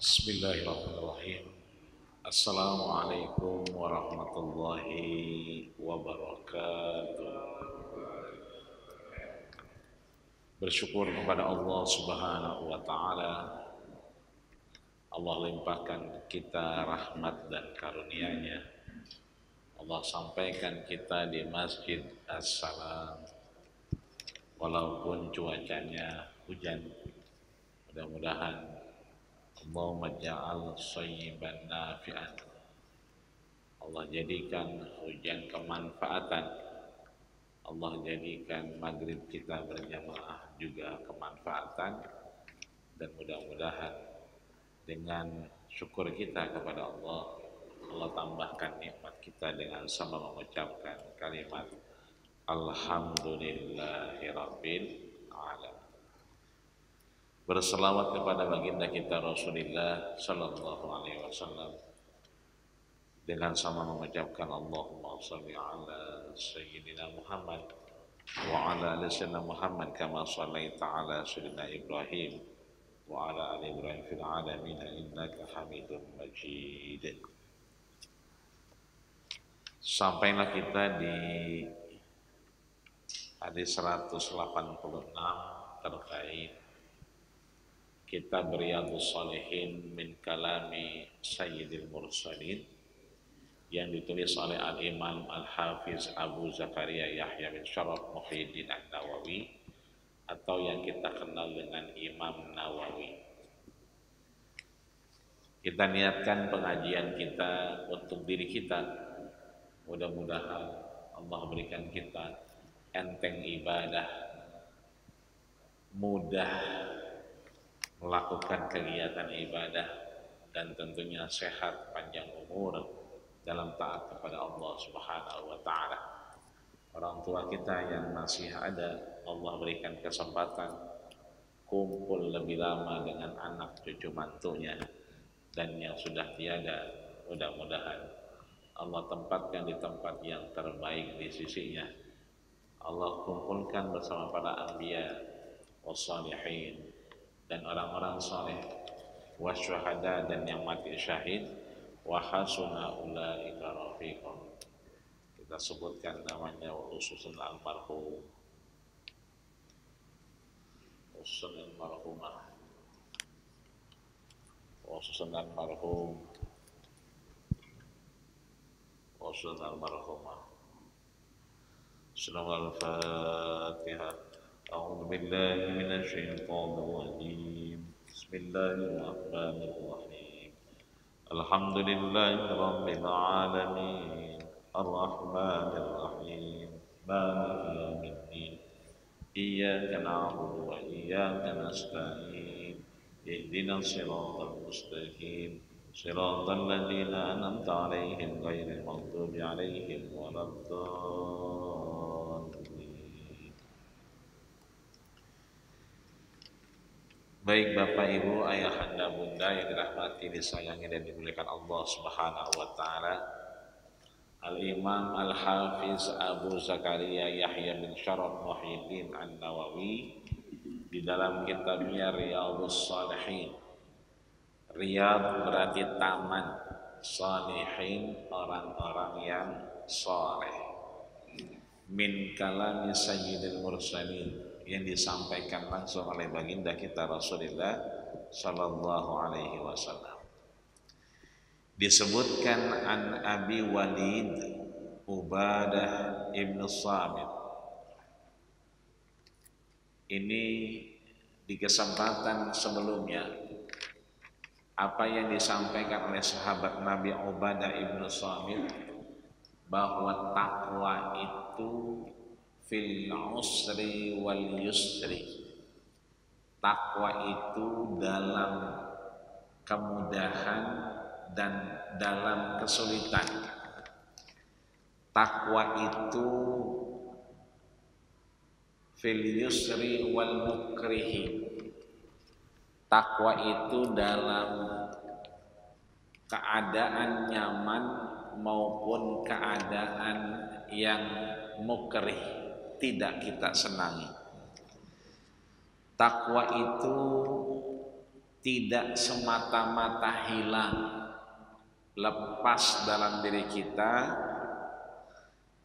Bismillahirrahmanirrahim. Assalamualaikum warahmatullahi wabarakatuh. Bersyukur kepada Allah Subhanahu wa taala. Allah limpahkan kita rahmat dan karunia-Nya. Allah sampaikan kita di Masjid As-Salam walaupun cuacanya hujan. Mudah-mudahan Allahumma ja'al sayyiban nafi'an. Allah jadikan hujan kemanfaatan. Allah jadikan maghrib kita berjamaah juga kemanfaatan. Dan mudah-mudahan dengan syukur kita kepada Allah, Allah tambahkan nikmat kita dengan sama mengucapkan kalimat Alhamdulillahirabbil alamin. Berselawat kepada baginda kita Rasulullah sallallahu alaihi wasallam dengan sama mengucapkan Allahumma shalli ala sayyidina Muhammad wa ala ali sayyidina Muhammad kama shallaita ala sayyidina Ibrahim wa ala ali Ibrahim fil alamin innaka Hamidum Majid. Sampailah kita di hadis 186 terkait Kitab Riyadhus Shalihin min kalami Sayyidil Mursalin yang ditulis oleh Al-Imam Al-Hafiz Abu Zakaria Yahya bin Syaraf Muhyiddin An-Nawawi atau yang kita kenal dengan Imam Nawawi. Kita niatkan pengajian kita untuk diri kita. Mudah-mudahan Allah berikan kita enteng ibadah, mudah melakukan kegiatan ibadah, dan tentunya sehat panjang umur dalam taat kepada Allah Subhanahu wa taala. Orang tua kita yang masih ada, Allah berikan kesempatan kumpul lebih lama dengan anak cucu mantunya, dan yang sudah tiada, mudah-mudahan Allah tempatkan di tempat yang terbaik di sisinya. Allah kumpulkan bersama para anbiya wassalihin dan orang-orang saleh, wasyuhada dan yang mati syahid, wa hasuna ulaika rafiqan. Kita sebutkan namanya khususan almarhum, khususan almarhumah, khususan almarhum, khususan almarhumah. Surah Al-Fatihah. أعوذ بالله من الشيطان الرجيم بسم الله الرحمن الرحيم الحمد لله رب العالمين الرحمن الرحيم مالك يوم الدين إياك نعبد وإياك نستعين اهدنا الصراط المستقيم صراط الذين أنعمت عليهم غير المغضوب عليهم ولا الضالين. Baik Bapak Ibu, ayahanda bunda yang dirahmati, disayangi dan dimuliakan Allah Subhanahu wa taala. Al-Imam Al-Hafiz Abu Zakaria Yahya bin Syaraf Muhyiddin An-Nawawi di dalam kitabnya Riyadhus Shalihin. Riyadh berarti taman, shalihin orang-orang yang saleh. Min kalami Sayyidil Mursalin yang disampaikan langsung oleh baginda kita Rasulullah sallallahu alaihi wasallam. Disebutkan an Abi Walid Ubadah ibn Samit. Ini di kesempatan sebelumnya apa yang disampaikan oleh sahabat Nabi Ubadah ibn Samit bahwa takwa itu fil usri wal yusri. Takwa itu dalam kemudahan dan dalam kesulitan. Takwa itu fil yusri wal mukrihi. Takwa itu dalam keadaan nyaman maupun keadaan yang mukrih, tidak kita senangi. Takwa itu tidak semata-mata hilang, lepas dalam diri kita,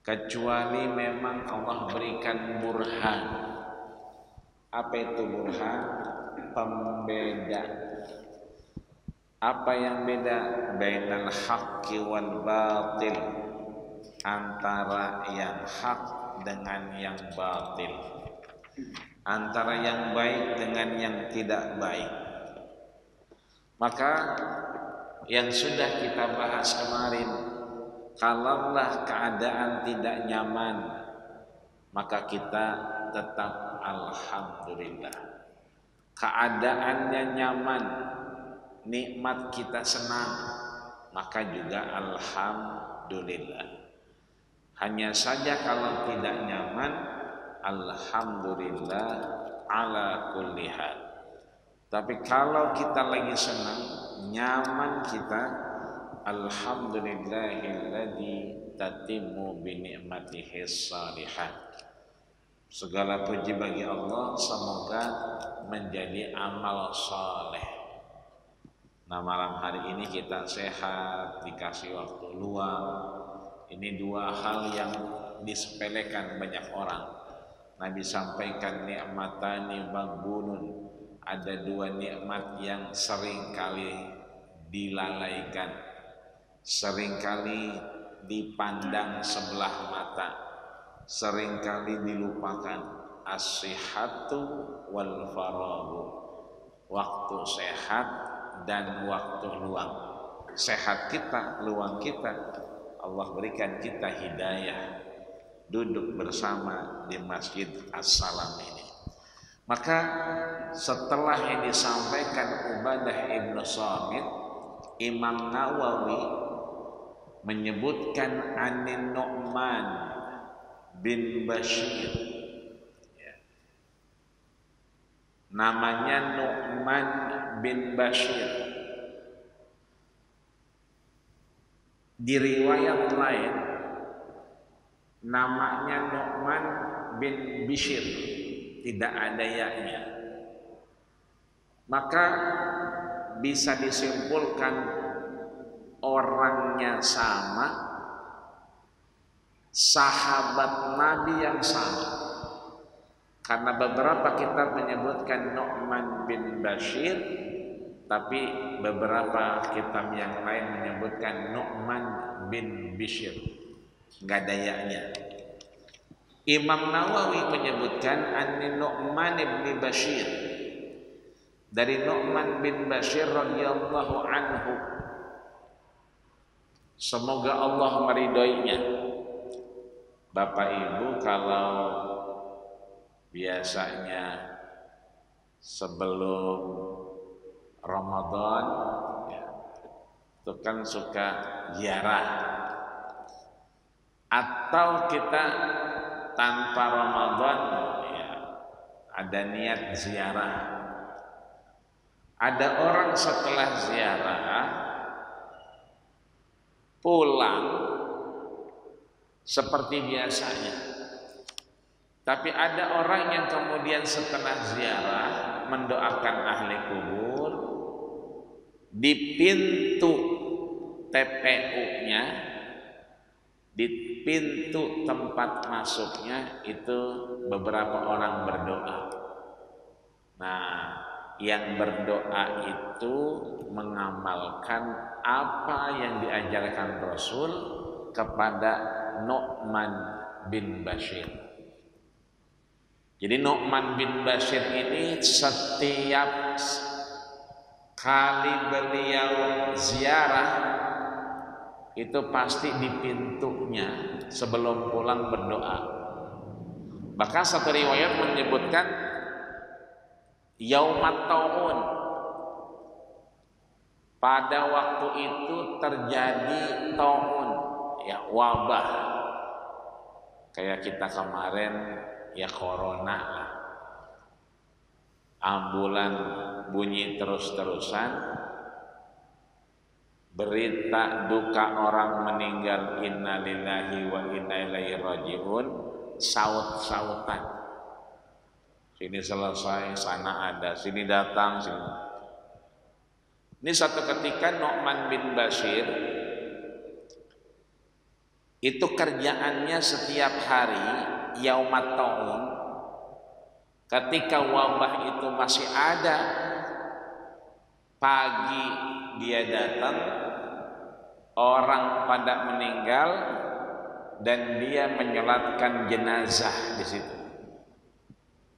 kecuali memang Allah berikan burhan. Apa itu burhan? Pembeda. Apa yang beda? Bainal haqqi wal batil, antara yang hak dengan yang batil, antara yang baik dengan yang tidak baik. Maka yang sudah kita bahas kemarin, kalaulah keadaan tidak nyaman, maka kita tetap alhamdulillah. Keadaannya nyaman, nikmat kita senang, maka juga alhamdulillah. Hanya saja kalau tidak nyaman, alhamdulillah ala kulli hal. Tapi kalau kita lagi senang, nyaman kita, alhamdulillahilladzi tatimmu bi ni'matihi shalihat. Segala puji bagi Allah, semoga menjadi amal soleh. Nah, malam hari ini kita sehat, dikasih waktu luang. Ini dua hal yang disepelekan banyak orang. Nabi sampaikan ni'matani maghbunun. Ada dua nikmat yang seringkali dilalaikan, seringkali dipandang sebelah mata, seringkali dilupakan. As-sihhatu wal faraghu, waktu sehat dan waktu luang. Sehat kita, luang kita, Allah berikan kita hidayah, duduk bersama di Masjid As-Salam ini. Maka setelah yang disampaikan Ubadah ibnu Samit, Imam Nawawi menyebutkan Anin Nu'man bin Bashir, namanya Nu'man bin Bashir. Di riwayat lain namanya Nu'man bin Bishir, tidak ada ya-nya. Maka bisa disimpulkan orangnya sama, sahabat Nabi yang sama. Karena beberapa kitab menyebutkan Nu'man bin Bashir, tapi beberapa kitab yang lain menyebutkan Nu'man bin Bishir, nggak ada ya-nya. Imam Nawawi menyebutkan An Nu'man bin Bashir, dari Nu'man bin Bashir radhiyallahu anhu, semoga Allah meridhoinya. Bapak Ibu, kalau biasanya sebelum Ramadan ya, itu kan suka ziarah, atau kita tanpa Ramadan ya, ada niat ziarah. Ada orang setelah ziarah pulang seperti biasanya, tapi ada orang yang kemudian setelah ziarah mendoakan ahli kubur. Di pintu TPU-nya, di pintu tempat masuknya itu beberapa orang berdoa. Nah, yang berdoa itu mengamalkan apa yang diajarkan Rasul kepada Nu'man bin Bashir. Jadi Nu'man bin Bashir ini setiap kali beliau ziarah itu pasti di pintunya sebelum pulang berdoa. Bahkan satu riwayat menyebutkan Yaumat Ta'un, pada waktu itu terjadi ta'un, ya wabah, kayak kita kemarin ya corona lah, ambulan bunyi terus-terusan, berita duka orang meninggal, innalillahi wa inna ilaihi rajiun, saut-sautan, sini selesai, sana ada, sini datang, sini. Ini suatu ketika Nu'man bin Bashir itu kerjaannya setiap hari yaumat ta'un, ketika wabah itu masih ada, pagi dia datang, orang pada meninggal dan dia menyolatkan jenazah di situ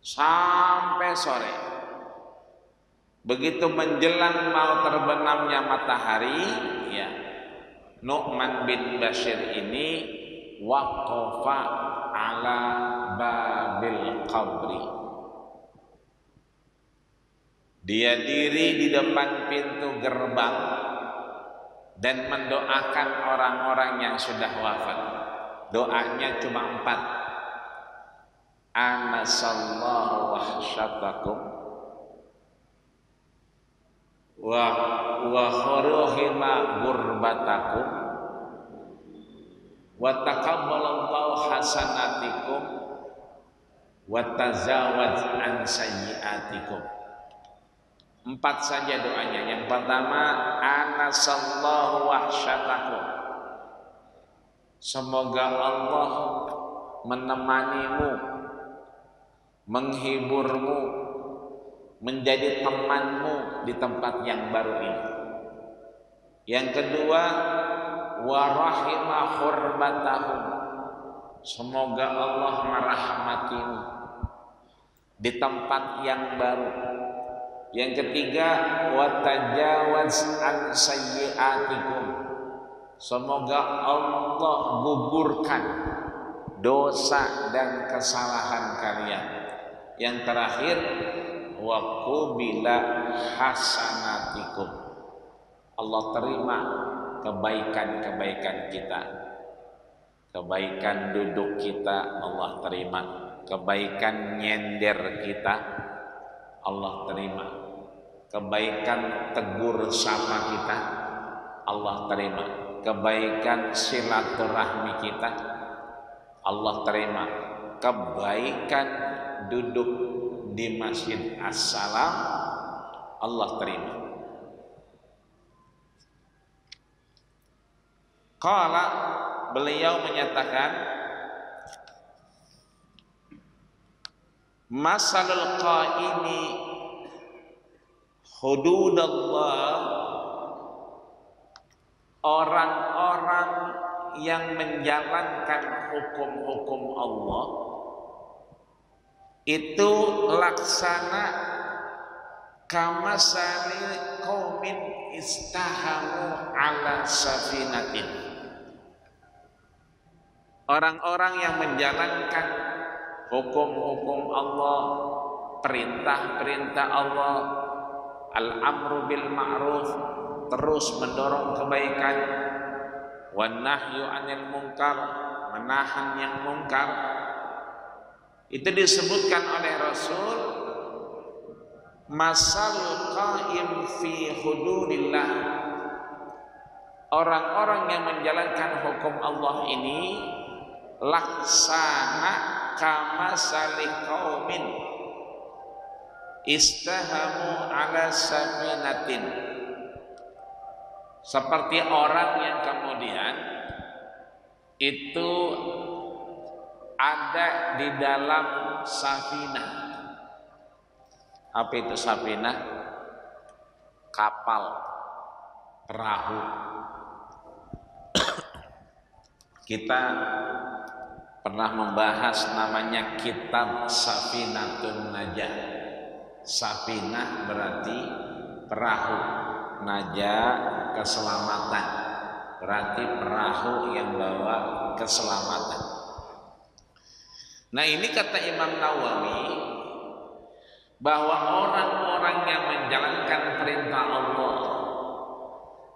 sampai sore. Begitu menjelang mau terbenamnya matahari, ya, Nu'man bin Bashir ini waqafa ala babil qabri. Dia diri di depan pintu gerbang dan mendoakan orang-orang yang sudah wafat. Doanya cuma 4. Anasallahu wahsyatakum wa khuruhima gurbatakum wa taqabbalallahu hasanatikum wa tazawwaj an sayyiatikum. 4 saja doanya. Yang pertama, anasallahu wahsyatakum, semoga Allah menemanimu, menghiburmu, menjadi temanmu di tempat yang baru ini. Yang kedua, wa rahima hurbatahum, semoga Allah merahmatimu di tempat yang baru. Yang ketiga, wa tajawaz an sayyiatikum, semoga Allah gugurkan dosa dan kesalahan kalian. Yang terakhir, wa qubila hasanatikum, Allah terima kebaikan-kebaikan kita. Kebaikan duduk kita Allah terima, kebaikan nyender kita Allah terima, kebaikan tegur sapa kita Allah terima, kebaikan silaturahmi kita Allah terima, kebaikan duduk di Masjid As-Salam Allah terima. Qala, beliau menyatakan, masalul qaimi hududallah, orang-orang yang menjalankan hukum-hukum Allah itu laksana kamasali qaumin istahamu ala safinatin. Orang-orang yang menjalankan hukum-hukum Allah, perintah-perintah Allah, al-amru bil ma'ruf, terus mendorong kebaikan, wan nahyu 'anil munkar, menahan yang mungkar. Itu disebutkan oleh Rasul, masalul qaim fi hududillah, orang-orang yang menjalankan hukum Allah ini laksana kama salih qaumin istahamu ala safinatin, seperti orang yang kemudian itu ada di dalam safinah. Apa itu safinah? Kapal, perahu. Kita pernah membahas namanya kitab Safinatun Najah. Safinah berarti perahu, najah keselamatan, berarti perahu yang bawa keselamatan. Nah, ini kata Imam Nawawi bahwa orang-orang yang menjalankan perintah Allah,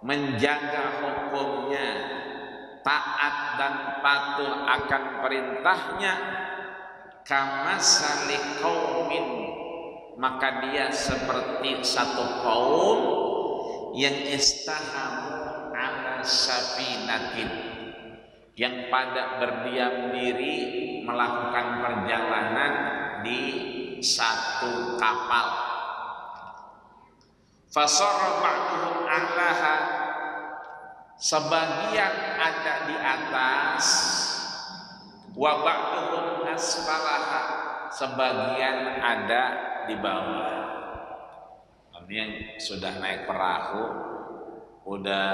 menjaga hukumnya, taat dan patuh akan perintahnya, kamasali qaumin, maka dia seperti satu kaum yang istahamu ala safinatin, yang pada berdiam diri melakukan perjalanan di satu kapal. Fasara ba'duhum a'laha, sebagian ada di atas, wa ba'duhum asfalaha, sebagian ada di bawah. Ini yang sudah naik perahu, udah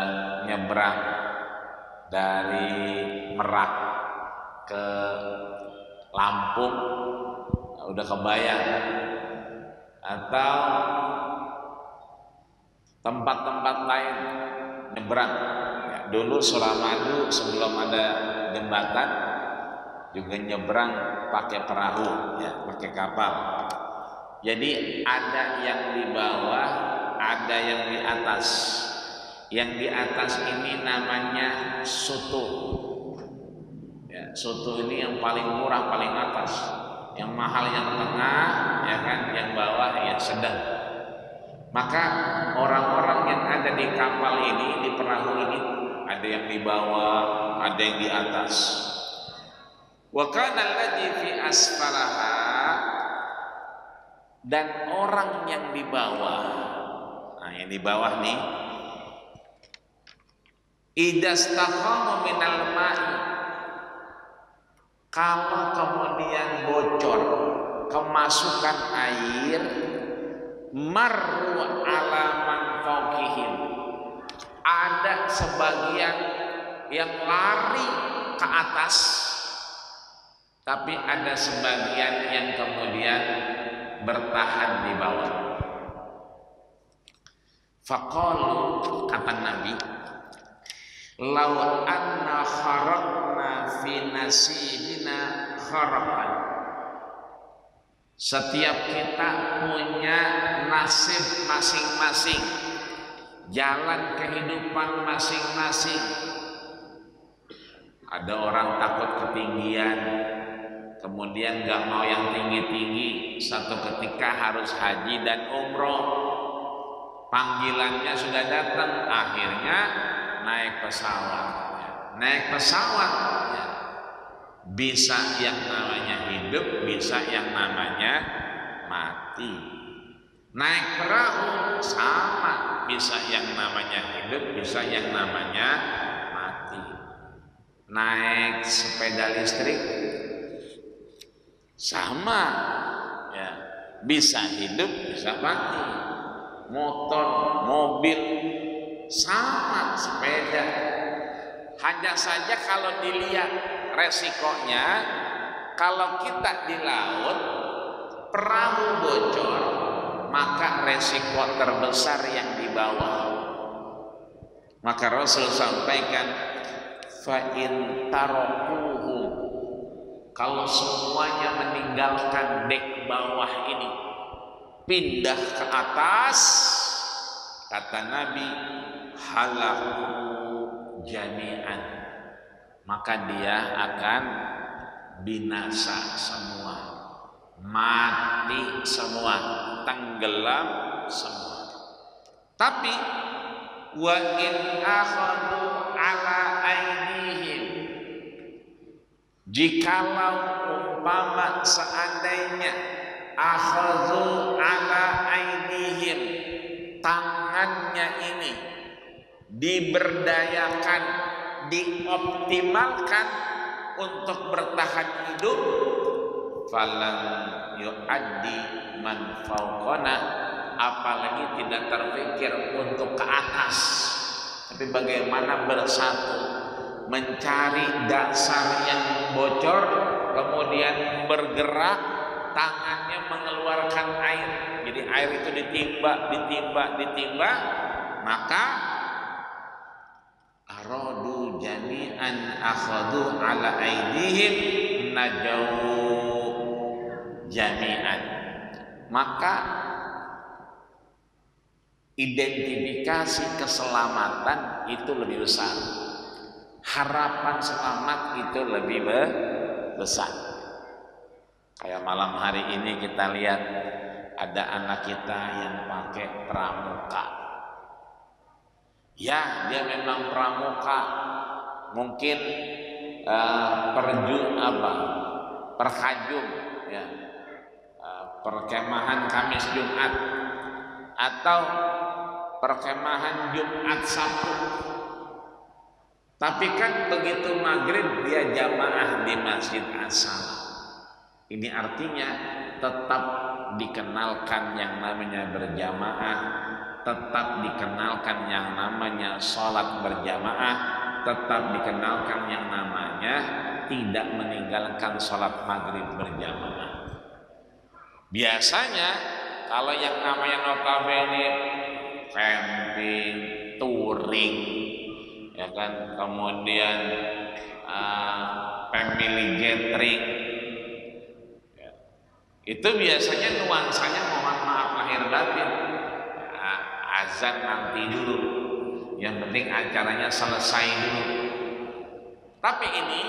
nyebrang dari Merak ke Lampung, udah kebayang, atau tempat-tempat lain nyebrang. Ya, dulu Suramadu sebelum ada jembatan juga nyebrang pakai perahu, ya, pakai kapal. Jadi ada yang di bawah, ada yang di atas. Yang di atas ini namanya soto. Ya, soto ini yang paling murah, paling atas. Yang mahal yang tengah, ya kan, yang bawah yang sedang. Maka orang-orang yang ada di kapal ini, di perahu ini, ada yang di bawah, ada yang di atas. Wa kana alladzi fi asfalaha, dan orang yang di bawah, nah yang di bawah nih, idastaqamu minal ma'i, kalau kemudian bocor kemasukan air, marru ala man fawqihim, ada sebagian yang lari ke atas, tapi ada sebagian yang kemudian bertahan di bawah. Faqalu, kata Nabi, law anna kharaqna fi nasibina kharaqan, setiap kita punya nasib masing-masing, jalan kehidupan masing-masing. Ada orang takut ketinggian, kemudian gak mau yang tinggi-tinggi, satu ketika harus haji dan umroh, panggilannya sudah datang, akhirnya naik pesawat. Naik pesawat ya, bisa yang namanya hidup, bisa yang namanya mati. Naik perahu sama, bisa yang namanya hidup, bisa yang namanya mati. Naik sepeda listrik sama, ya, bisa hidup, bisa mati. Motor, mobil sama, sepeda. Hanya saja kalau dilihat resikonya, kalau kita di laut, perahu bocor, maka resiko terbesar yang di bawah. Maka Rasul sampaikan, fa in tarakuhu, kalau semuanya meninggalkan dek bawah ini, pindah ke atas, kata Nabi, halaku jami'an, maka dia akan binasa semua, mati semua, tenggelam semua. Tapi wa in akhadu ala aidihim, jikalau umpama seandainya akhadhu ala aidihim, tangannya ini diberdayakan, dioptimalkan untuk bertahan hidup, falan yu'addi man fawqana, apalagi tidak terpikir untuk ke atas, tapi bagaimana bersatu mencari dasar yang bocor, kemudian bergerak, tangannya mengeluarkan air, jadi air itu ditimba, maka aradu jami'an akhadu ala aidihim najau jami'an, maka identifikasi keselamatan itu lebih besar, harapan selamat itu lebih besar. Kayak malam hari ini kita lihat ada anak kita yang pakai pramuka. Ya, dia memang pramuka, mungkin perkajum, ya, perkemahan Kamis Jumat, atau perkemahan Jumat Sabtu. Tapi kan begitu maghrib dia jamaah di Masjid Asal. Ini artinya tetap dikenalkan yang namanya berjamaah, tetap dikenalkan yang namanya sholat berjamaah, tetap dikenalkan yang namanya tidak meninggalkan sholat maghrib berjamaah. Biasanya kalau yang namanya notabene camping, touring, ya kan, kemudian family gathering, ya, itu biasanya nuansanya mohon maaf lahir batin, ya, azan nanti dulu, yang penting acaranya selesai dulu. Tapi ini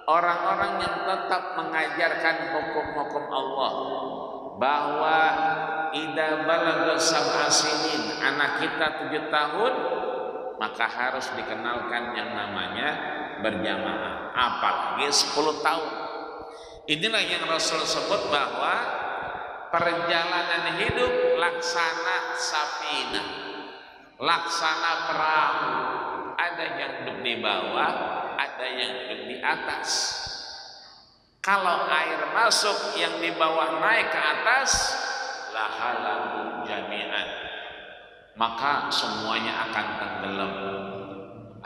orang-orang yang tetap mengajarkan hukum-hukum Allah, bahwa idza balagha sab'a sinin, anak kita 7 tahun, maka harus dikenalkan yang namanya berjamaah, apalagi 10 tahun. Inilah yang Rasul sebut bahwa perjalanan hidup laksana safinah, laksana perahu, ada yang duduk di bawah, ada yang duduk di atas. Kalau air masuk yang di bawah naik ke atas, lahalamu jami'an, maka semuanya akan tenggelam.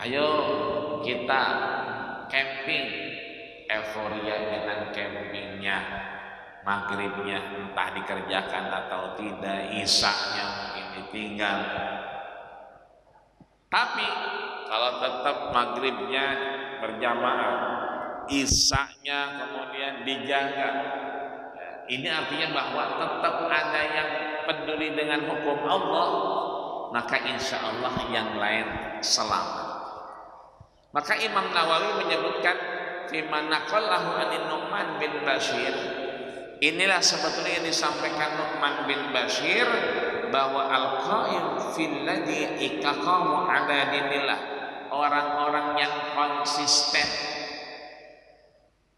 Ayo kita camping, euforia dengan campingnya, maghribnya entah dikerjakan atau tidak, isaknya mungkin ditinggal. Tapi kalau tetap maghribnya berjamaah, isaknya kemudian dijaga, ya, ini artinya bahwa tetap ada yang peduli dengan hukum Allah, maka insya Allah yang lain selamat. Maka Imam Nawawi menyebutkan firman naqallahu anin Nu'man bin Bashir, inilah sebetulnya yang disampaikan Nu'man bin Bashir, bahwa al-qaim fil ladzi iqaqamu ala dinillah, orang-orang yang konsisten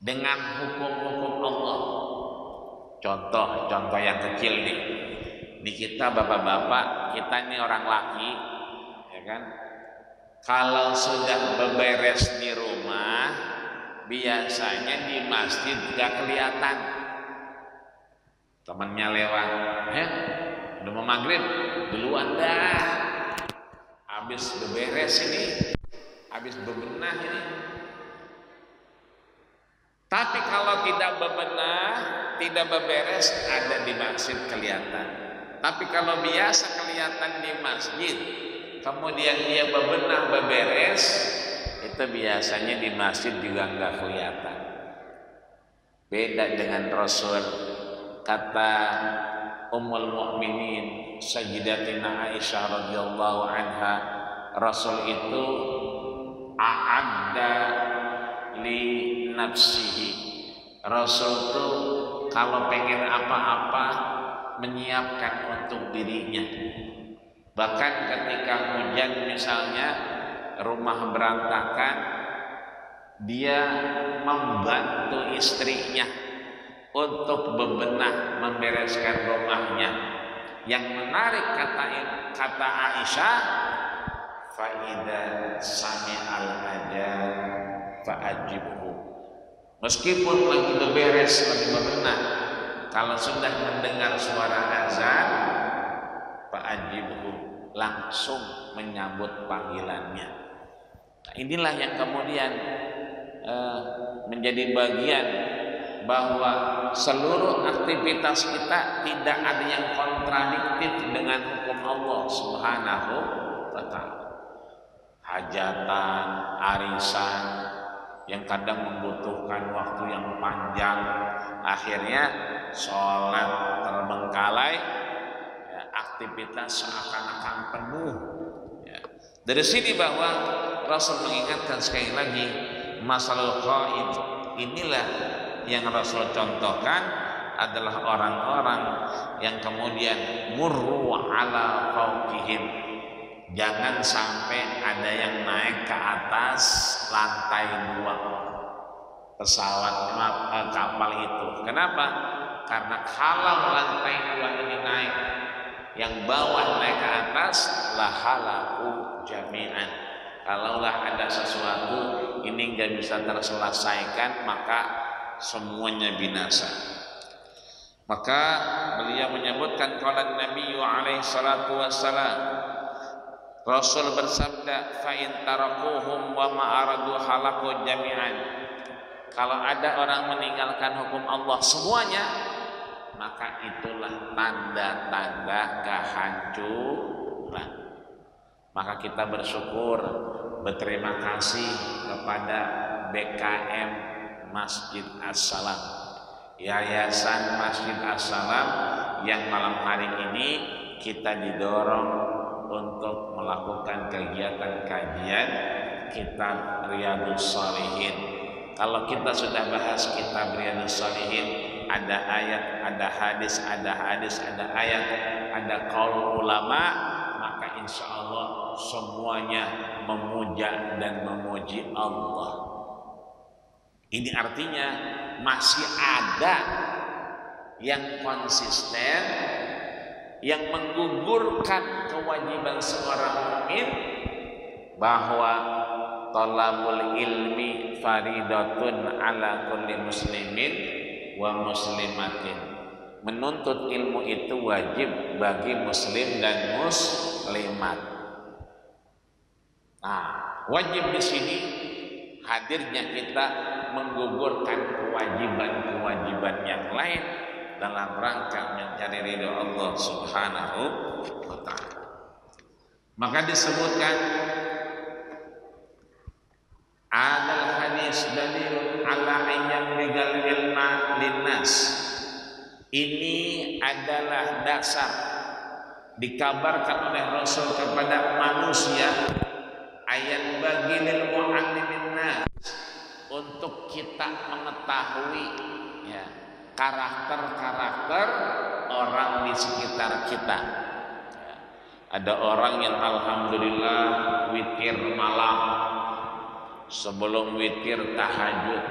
dengan hukum-hukum Allah. Contoh yang kecil nih, di kita bapak-bapak, kita ini orang laki, ya kan, kalau sudah beberes di rumah, biasanya di masjid gak kelihatan. Temannya lewat, udah mau maghrib, duluan dah, habis beberes ini, habis bebenah ini. Tapi kalau tidak bebenah, tidak beberes, ada di masjid kelihatan. Tapi kalau biasa kelihatan di masjid, kemudian dia bebenah beberes, itu biasanya di masjid juga nggak kelihatan. Beda dengan Rasul. Kata Ummul Mukminin Sayyidatina Aisyah radhiyallahu anha, Rasul itu a'adda li nafsihi, Rasul itu kalau pengen apa-apa menyiapkan untuk dirinya. Bahkan ketika hujan misalnya, rumah berantakan, dia membantu istrinya untuk bebenah, membereskan rumahnya. Yang menarik kata Aisyah, faida sami'al adzan fa'ajibhu, meskipun lagi beberes, lagi bebenah, kalau sudah mendengar suara azan, fa'ajibhu, langsung menyambut panggilannya. Nah, inilah yang kemudian menjadi bagian bahwa seluruh aktivitas kita tidak ada yang kontradiktif dengan hukum Allah Subhanahu wa ta'ala. Hajatan, arisan yang kadang membutuhkan waktu yang panjang, akhirnya sholat terbengkalai, ya, aktivitas seakan-akan penuh, ya. Dari sini bahwa Rasul mengingatkan sekali lagi masalah qaid, inilah yang Rasul contohkan adalah orang-orang yang kemudian murru ala fauqihim, jangan sampai ada yang naik ke atas lantai 2 pesawat kapal itu. Kenapa? Karena kalau lantai 2 ini naik, yang bawah naik ke atas, lahalaku jami'an. Kalaulah ada sesuatu ini nggak bisa terselesaikan, maka semuanya binasa. Maka beliau menyebutkan qala Nabi alaihi salatu wassalam, Rasul bersabda, fa in tarakuhum wa ma aradu halaku jami'an. Kalau ada orang meninggalkan hukum Allah semuanya, maka itulah tanda-tanda kehancuran. Maka kita bersyukur, berterima kasih kepada BKM Masjid As-Salam, Yayasan Masjid As-Salam, yang malam hari ini kita didorong untuk melakukan kegiatan kajian kitab Riyadhus Shalihin. Kalau kita sudah bahas kitab Riyadhus Shalihin, ada ayat, ada hadis, ada ayat, ada qaul ulama, maka insya Allah semuanya memuja dan memuji Allah. Ini artinya masih ada yang konsisten, yang menggugurkan kewajiban seorang mukmin bahwa thalabul ilmi faridatun ala kulli muslimin wa muslimatin. Menuntut ilmu itu wajib bagi muslim dan muslimat. Nah, wajib di sini hadirnya kita menggugurkan kewajiban-kewajiban yang lain dalam rangka mencari ridho Allah Subhanahu wa ta'ala. Maka disebutkan adal hadis dalilun ala ayyam ligal ilma linnas. Ini adalah dasar dikabarkan oleh Rasul kepada manusia, ayat bagi lil muallimin nas, untuk kita mengetahui ya karakter-karakter orang di sekitar kita. Ya, ada orang yang alhamdulillah witir malam, sebelum witir tahajud,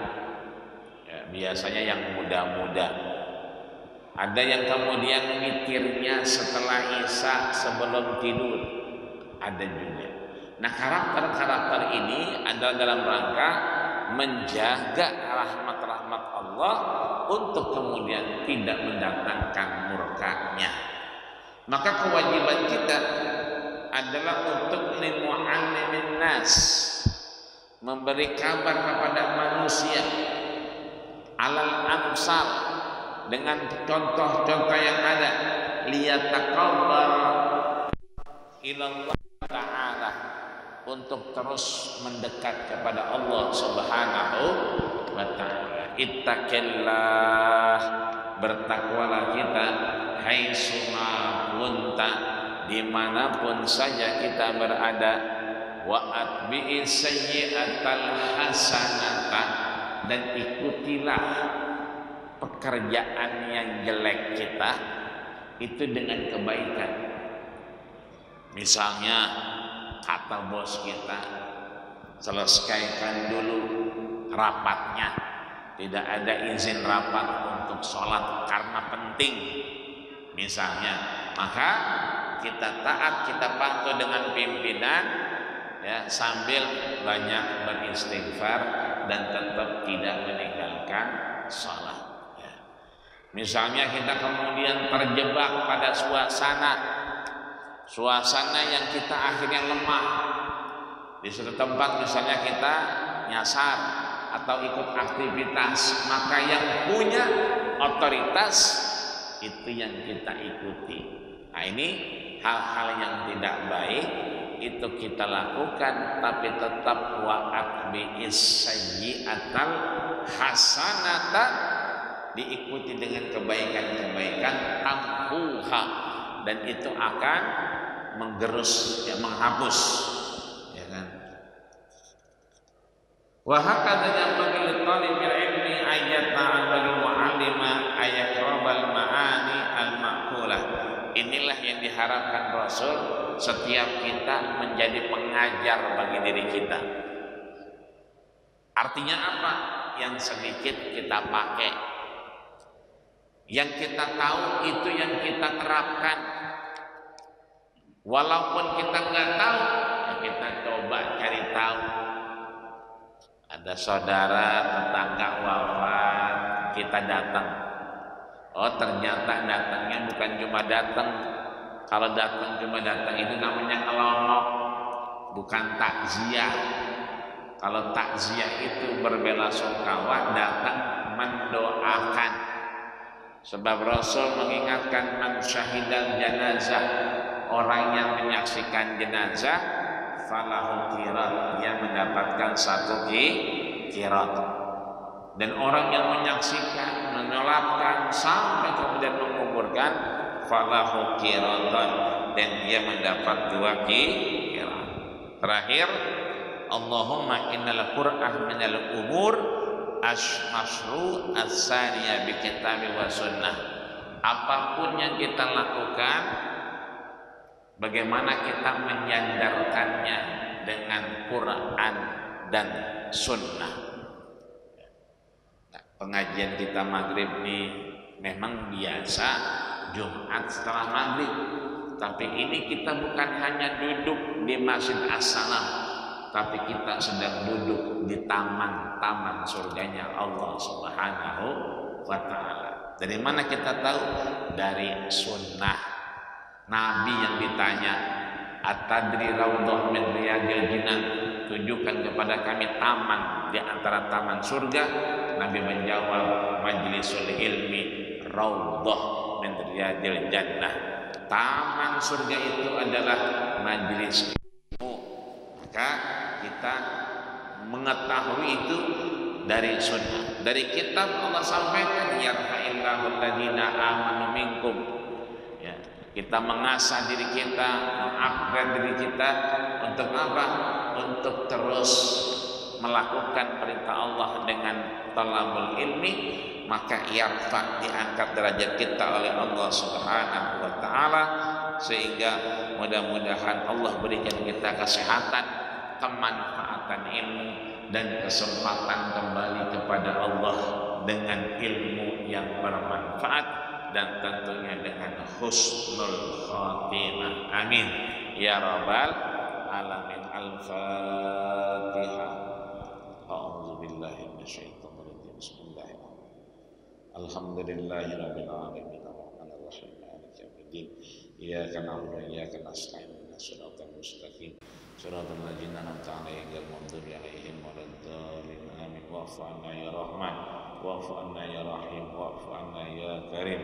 ya, biasanya yang muda-muda. Ada yang kemudian witirnya setelah isya sebelum tidur, ada juga. Nah, karakter-karakter ini adalah dalam rangka menjaga rahmat-rahmat Allah untuk kemudian tidak mendatangkan murka-Nya. Maka kewajiban kita adalah untuk lil muallimin nas, memberi kabar kepada manusia alal amsal, dengan contoh-contoh yang ada, liyataqabbar ilallah ta'ala, untuk terus mendekat kepada Allah Subhanahu wa ta'ala. Ittaqillah, bertakwalah kita, haitsuma kunta, dimanapun saja kita berada, wa atbi'is sayyi'atal hasanata, dan ikutilah pekerjaan yang jelek kita itu dengan kebaikan. Misalnya kata bos kita, selesaikan dulu rapatnya, tidak ada izin rapat untuk sholat karena penting misalnya, maka kita taat, kita patuh dengan pimpinan ya, sambil banyak beristighfar dan tetap tidak meninggalkan sholat. Misalnya kita kemudian terjebak pada suasana yang kita akhirnya lemah di suatu tempat, misalnya kita nyasar atau ikut aktivitas, maka yang punya otoritas itu yang kita ikuti. Nah, ini hal-hal yang tidak baik itu kita lakukan, tapi tetap wa'at bi'is sayyi'atal hasanata, diikuti dengan kebaikan-kebaikan, tamhuha, dan itu akan menggerus, ya, menghapus, ya kan. Wa hakadha yanbaghi li talibil ilmi ayat ta'al bagi mu'allima ayakrabal ma'ani al-ma'qulah. Inilah yang diharapkan Rasul, setiap kita menjadi pengajar bagi diri kita. Artinya apa? Yang sedikit kita pakai, yang kita tahu itu yang kita terapkan, Walaupun kita nggak tahu, ya kita coba cari tahu. Ada saudara tetangga wafat, kita datang. Oh ternyata datangnya bukan cuma datang. Kalau datang cuma datang itu namanya ngelongok, bukan takziah. Kalau takziah itu berbelasungkawa, datang mendoakan. Sebab Rasul mengingatkan man syahidal janazah, orang yang menyaksikan jenazah falahu qirat, dia mendapatkan 1 qirat. Dan orang yang menyaksikan, menyolatkan sampai kemudian menguburkan falahu qiratan, dan dia mendapat 2 qirat. Terakhir, Allahumma innal qur'ah minal umur masru as-saniya bi kitabi wa sunnah. Apapun yang kita lakukan, bagaimana kita menyandarkannya dengan Quran dan sunnah. Nah, pengajian kita maghrib ini memang biasa Jumat setelah maghrib, tapi ini kita bukan hanya duduk di Masjid As-Salam, tapi kita sedang duduk di taman-taman surganya Allah Subhanahu wa ta'ala. Dari mana kita tahu? Dari sunnah Nabi yang ditanya, "Atadri raudhah min riyadil jinan?" Tunjukkan kepada kami taman di antara taman surga. Nabi menjawab, "Majlisul ilmi raudhah min riyadil jannah." Taman surga itu adalah majlis ilmu. Maka kita mengetahui itu dari sunnah. Dari kitab Allah sampaikan, yarfa'illahu alladziina aamanu minkum. Ya, kita mengasah diri kita, mengupgrade diri kita untuk apa? Untuk terus melakukan perintah Allah dengan talabul ilmi, maka yarfa, diangkat derajat kita oleh Allah Subhanahu wa taala, sehingga mudah-mudahan Allah berikan kita kesehatan, kemanfaatan ilmu, dan kesempatan kembali kepada Allah dengan ilmu yang bermanfaat, dan tentunya dengan husnul khatimah. Amin ya rabbal alamin. Al-Fatihah. A'udzu billahi minasyaitonir rajim. Bismillahirrahmanirrahim. Alhamdulillahirabbil alamin arrahmanir rahim maliki yaumiddin. Iyyaka na'budu wa iyyaka nasta'in ihdinas siratal mustaqim siratal ladzina an'amta 'alaihim ghairil maghdubi 'alaihim waladdallin. Amin. Wa'fu 'anna ya Rahman, wa'fu 'anna ya Rahim, wa'fu 'anna ya Karim.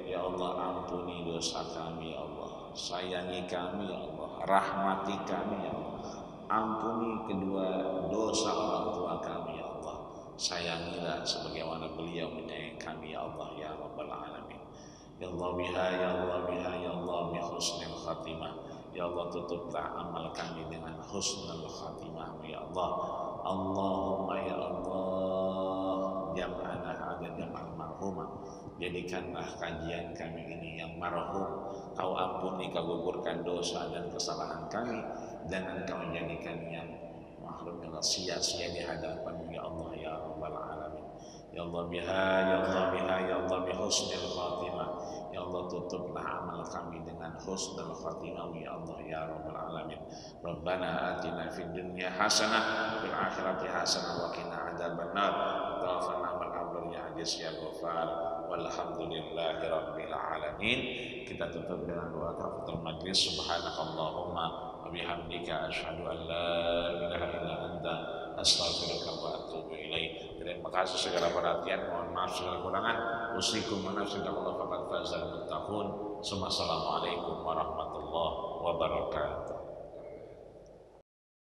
Ya Allah, ampuni dosa kami ya Allah, sayangi kami ya Allah, rahmati kami ya Allah. Ampuni kedua dosa orang tua kami ya Allah. Sayangilah sebagaimana beliau menyayangi kami ya Allah ya Rabbal alamin. Ya Allah biha, ya Allah biha, ya Allah bi husnil khatimah. Ya Allah, tutuplah amal kami dengan husnul khatimah ya Allah. Allahumma ya Allah, jam'ana hada jam'an marhumah. Jadikanlah kajian kami ini yang marhum. Kau ampuni, kau gugurkan dosa dan kesalahan kami. Jangan kau jadikan yang mahrum, yang sia-sia di hadapan-Mu ya Allah ya Rabbal alamin. Ya Allah biha, ya Allah biha, ya Allah bi husnil khatimah. Ya Allah, tutuplah amal kami dengan husnul khatimah ya Allah ya Rabbal alamin. Rabbana atina fid dunya hasanah fil akhirati hasanah wa qina adzabannar. Rabbana wal amru ya aziz ya ghafar. Walhamdulillahi rabbil alamin. Kita tutup dengan doa kafatul majlis. Subhanakallahumma wa bihamdika asyhadu an la ilaha illa anta astaghfiruka wa atubu ilaik. Terima kasih segala perhatian, mohon maaf segala kekurangan. Usikum wa nafsi taqwa faqad fazal muttaqun. Assalamualaikum warahmatullahi wabarakatuh.